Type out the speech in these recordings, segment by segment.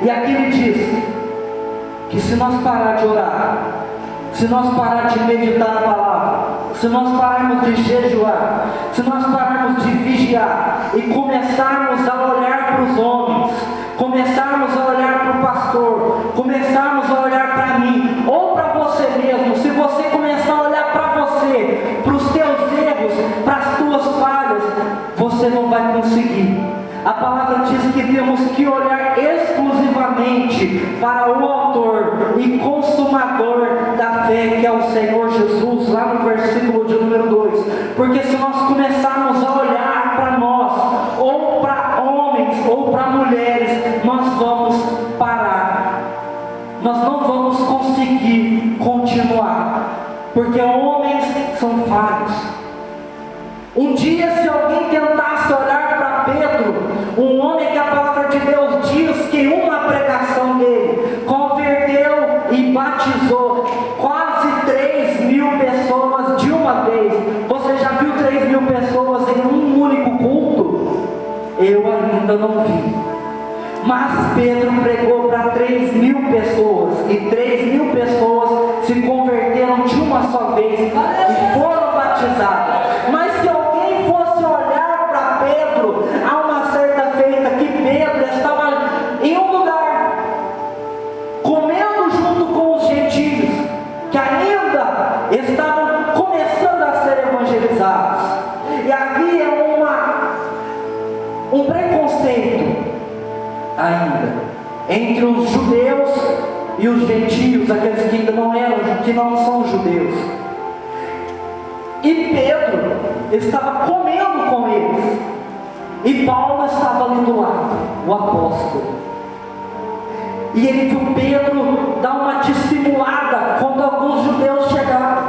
E aqui ele diz que se nós parar de orar, se nós parar de meditar na palavra, se nós pararmos de jejuar, se nós pararmos de vigiar e começarmos a olhar para os homens, começarmos a olhar para o pastor, começarmos a olhar para mim ou para você mesmo, se você começar a olhar para você, para os teus erros, para as tuas falhas, você não vai conseguir. A palavra diz que temos que olhar exclusivamente para o autor e consumador da fé, que é o Senhor Jesus, lá no versículo de número 2. Porque se nós começarmos a olhar para nós, ou para homens, ou para mulheres, nós vamos parar. Nós não vamos conseguir continuar, porque homens são falhos. Um dia, se alguém tentasse olhar para Pedro, um homem que a palavra de Deus diz que uma pregação dele converteu e batizou quase 3.000 pessoas de uma vez. Você já viu 3.000 pessoas em um único culto? Eu ainda não vi. Mas Pedro pregou para 3.000 pessoas, e 3.000 pessoas se converteram de uma só vez e foram batizadas. Mas se alguém fosse olhar para Pedro, há uma certa feita que Pedro estava em um lugar, comendo junto com os gentios, que ainda estavam começando a ser evangelizados, e havia um preconceito ainda entre os judeus e os gentios, aqueles que ainda que não são judeus. E Pedro estava comendo com eles, e Paulo estava ali do lado, o apóstolo. E ele viu Pedro dar uma dissimulada quando alguns judeus chegaram.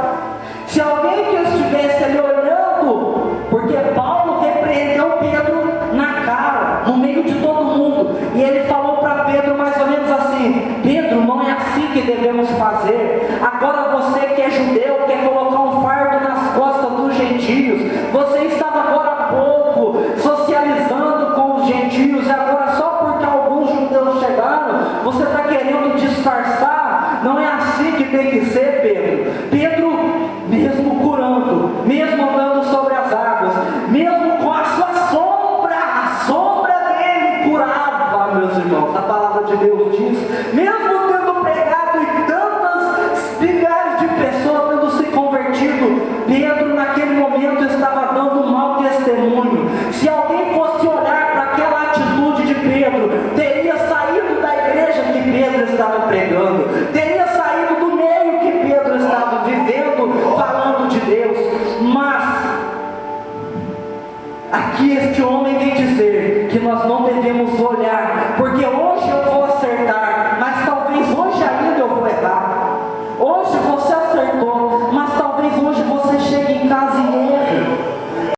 Se alguém que estivesse ali olhando, porque Paulo repreendeu Pedro na cara, no meio de todo mundo, e ele falou para Pedro mais ou menos assim: Pedro, não é assim que devemos fazer. Agora você que é judeu, quer colocar um fardo nas costas dos gentios. Você estava agora há pouco socializando com os gentios, e agora só porque alguns judeus chegaram, você está querendo disfarçar? Não é assim que tem que ser, Pedro. Pedro, mesmo curando, mesmo andando sobre as águas, mesmo com a sua sombra, a sombra dele curava, meus irmãos. A palavra de Deus diz, mesmo tendo pregado e tantas milhares de pessoas tendo se convertido, Pedro naquele momento estava dando um mau testemunho. Se alguém fosse olhar para aquela atitude de Pedro, teria saído da igreja que Pedro estava pregando, teria saído do meio que Pedro estava vivendo, falando de Deus. Mas aqui este homem vem dizer que nós não devemos